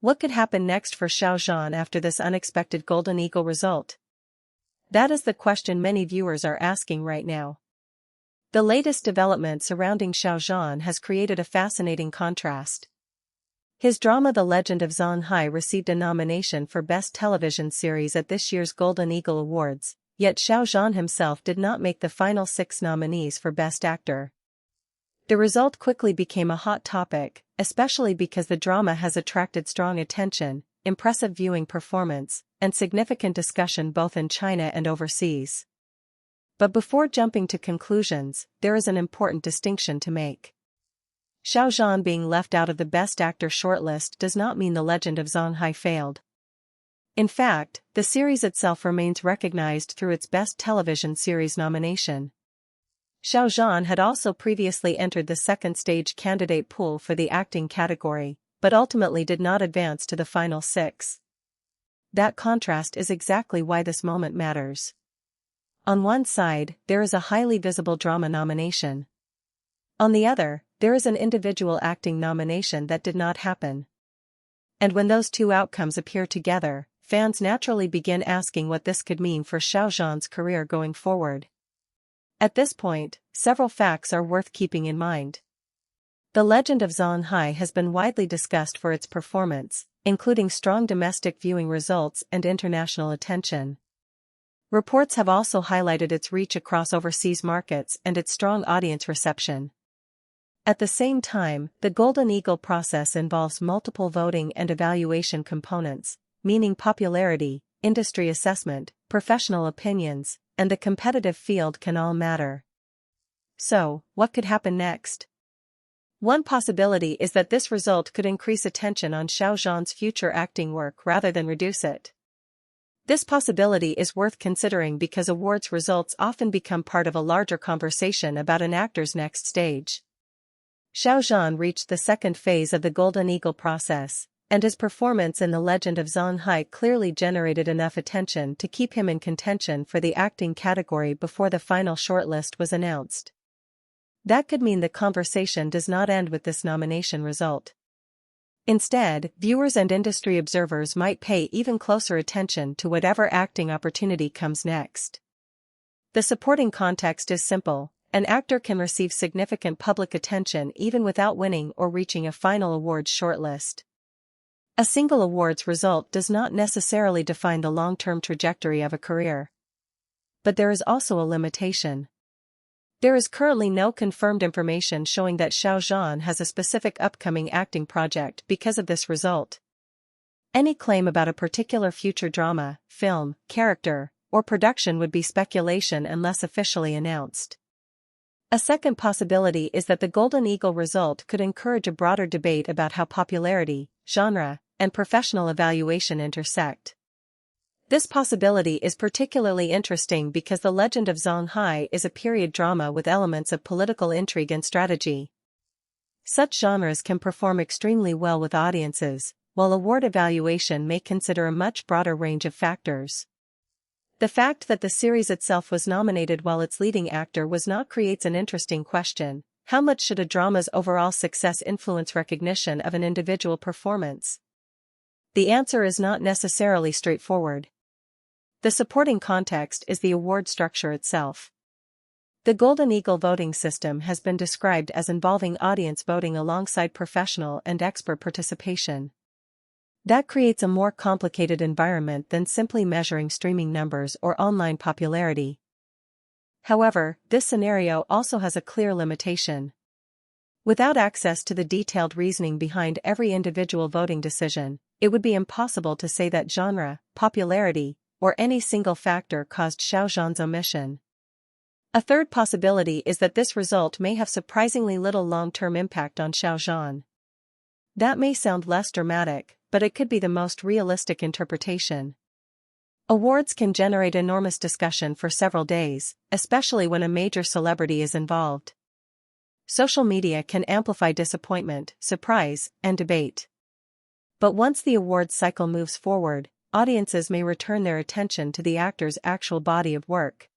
what could happen next for Xiao Zhan after this unexpected Golden Eagle result? That is the question many viewers are asking right now. The latest development surrounding Xiao Zhan has created a fascinating contrast. His drama The Legend of Zhan Hai received a nomination for Best Television Series at this year's Golden Eagle Awards, yet Xiao Zhan himself did not make the final 6 nominees for Best Actor. The result quickly became a hot topic, especially because the drama has attracted strong attention, impressive viewing performance, and significant discussion both in China and overseas. But before jumping to conclusions, there is an important distinction to make. Xiao Zhan being left out of the Best Actor shortlist does not mean The Legend of Zhan Hai failed. In fact, the series itself remains recognized through its Best Television Series nomination. Xiao Zhan had also previously entered the second stage candidate pool for the acting category, but ultimately did not advance to the final 6. That contrast is exactly why this moment matters. On one side, there is a highly visible drama nomination. On the other, there is an individual acting nomination that did not happen. And when those two outcomes appear together, fans naturally begin asking what this could mean for Xiao Zhan's career going forward. At this point, several facts are worth keeping in mind. The Legend of Zhan Hai has been widely discussed for its performance, including strong domestic viewing results and international attention. Reports have also highlighted its reach across overseas markets and its strong audience reception. At the same time, the Golden Eagle process involves multiple voting and evaluation components, meaning popularity, industry assessment, professional opinions, and the competitive field can all matter. So, what could happen next? One possibility is that this result could increase attention on Xiao Zhan's future acting work rather than reduce it. This possibility is worth considering because awards results often become part of a larger conversation about an actor's next stage. Xiao Zhan reached the second phase of the Golden Eagle process, and his performance in The Legend of Zhan Hai clearly generated enough attention to keep him in contention for the acting category before the final shortlist was announced. That could mean the conversation does not end with this nomination result. Instead, viewers and industry observers might pay even closer attention to whatever acting opportunity comes next. The supporting context is simple: an actor can receive significant public attention even without winning or reaching a final awards shortlist. A single awards result does not necessarily define the long-term trajectory of a career. But there is also a limitation. There is currently no confirmed information showing that Xiao Zhan has a specific upcoming acting project because of this result. Any claim about a particular future drama, film, character, or production would be speculation unless officially announced. A second possibility is that the Golden Eagle result could encourage a broader debate about how popularity, genre, and professional evaluation intersect. This possibility is particularly interesting because The Legend of Zhan Hai is a period drama with elements of political intrigue and strategy. Such genres can perform extremely well with audiences, while award evaluation may consider a much broader range of factors. The fact that the series itself was nominated while its leading actor was not creates an interesting question: how much should a drama's overall success influence recognition of an individual performance? The answer is not necessarily straightforward. The supporting context is the award structure itself. The Golden Eagle voting system has been described as involving audience voting alongside professional and expert participation. That creates a more complicated environment than simply measuring streaming numbers or online popularity. However, this scenario also has a clear limitation. Without access to the detailed reasoning behind every individual voting decision, it would be impossible to say that genre, popularity, or any single factor caused Xiao Zhan's omission. A third possibility is that this result may have surprisingly little long-term impact on Xiao Zhan. That may sound less dramatic, but it could be the most realistic interpretation. Awards can generate enormous discussion for several days, especially when a major celebrity is involved. Social media can amplify disappointment, surprise, and debate. But once the awards cycle moves forward, audiences may return their attention to the actor's actual body of work.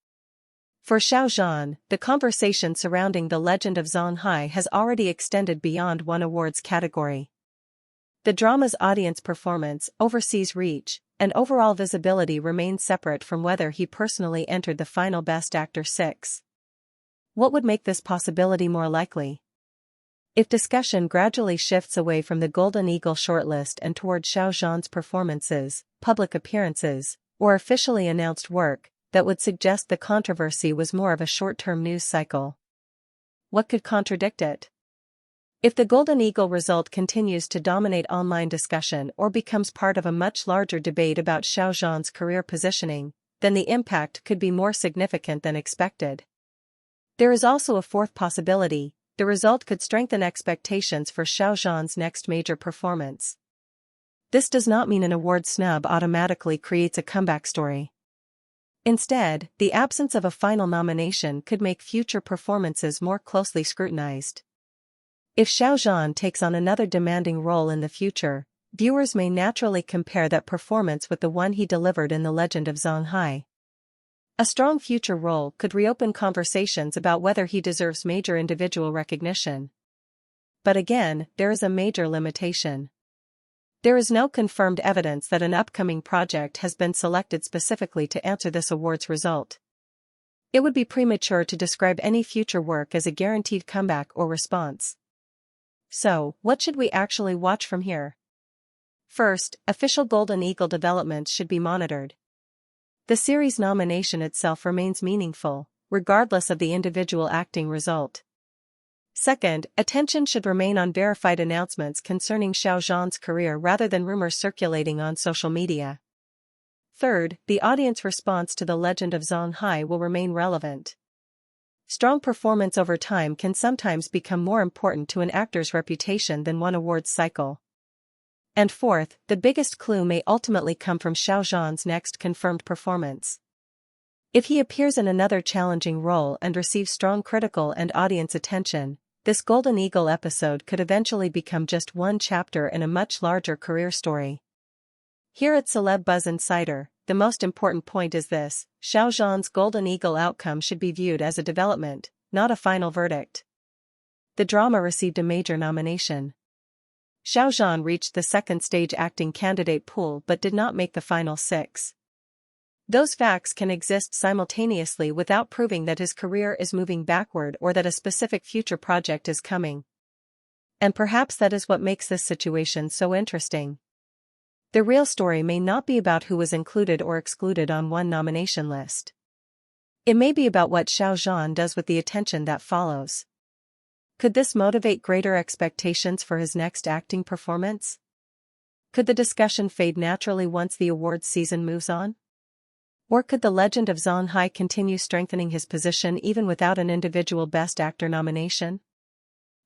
For Xiao Zhan, the conversation surrounding The Legend of Zhan Hai has already extended beyond one awards category. The drama's audience performance, overseas reach, and overall visibility remain separate from whether he personally entered the final Best Actor 6. What would make this possibility more likely? If discussion gradually shifts away from the Golden Eagle shortlist and toward Xiao Zhan's performances, public appearances, or officially announced work, that would suggest the controversy was more of a short-term news cycle. What could contradict it? If the Golden Eagle result continues to dominate online discussion or becomes part of a much larger debate about Xiao Zhan's career positioning, then the impact could be more significant than expected. There is also a fourth possibility: the result could strengthen expectations for Xiao Zhan's next major performance. This does not mean an award snub automatically creates a comeback story. Instead, the absence of a final nomination could make future performances more closely scrutinized. If Xiao Zhan takes on another demanding role in the future, viewers may naturally compare that performance with the one he delivered in The Legend of Zhonghai. A strong future role could reopen conversations about whether he deserves major individual recognition. But again, there is a major limitation. There is no confirmed evidence that an upcoming project has been selected specifically to answer this award's result. It would be premature to describe any future work as a guaranteed comeback or response. So, what should we actually watch from here? First, official Golden Eagle developments should be monitored. The series nomination itself remains meaningful, regardless of the individual acting result. Second, attention should remain on verified announcements concerning Xiao Zhan's career rather than rumors circulating on social media. Third, the audience response to The Legend of Zhonghai will remain relevant. Strong performance over time can sometimes become more important to an actor's reputation than one awards cycle. And fourth, the biggest clue may ultimately come from Xiao Zhan's next confirmed performance. If he appears in another challenging role and receives strong critical and audience attention, this Golden Eagle episode could eventually become just one chapter in a much larger career story. Here at Celeb Buzz Insider, the most important point is this: Xiao Zhan's Golden Eagle outcome should be viewed as a development, not a final verdict. The drama received a major nomination. Xiao Zhan reached the second stage acting candidate pool but did not make the final 6. Those facts can exist simultaneously without proving that his career is moving backward or that a specific future project is coming. And perhaps that is what makes this situation so interesting. The real story may not be about who was included or excluded on one nomination list. It may be about what Xiao Zhan does with the attention that follows. Could this motivate greater expectations for his next acting performance? Could the discussion fade naturally once the awards season moves on? Or could The Legend of Zhonghai continue strengthening his position even without an individual Best Actor nomination?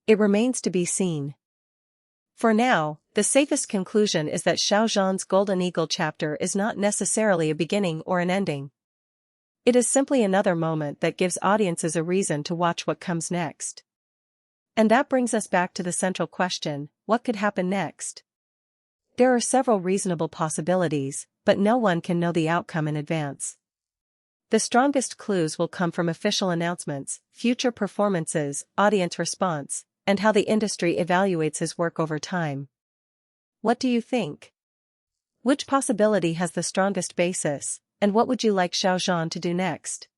It remains to be seen. For now, the safest conclusion is that Xiao Zhan's Golden Eagle chapter is not necessarily a beginning or an ending. It is simply another moment that gives audiences a reason to watch what comes next. And that brings us back to the central question: what could happen next? There are several reasonable possibilities, but no one can know the outcome in advance. The strongest clues will come from official announcements, future performances, audience response, and how the industry evaluates his work over time. What do you think? Which possibility has the strongest basis, and what would you like Xiao Zhan to do next?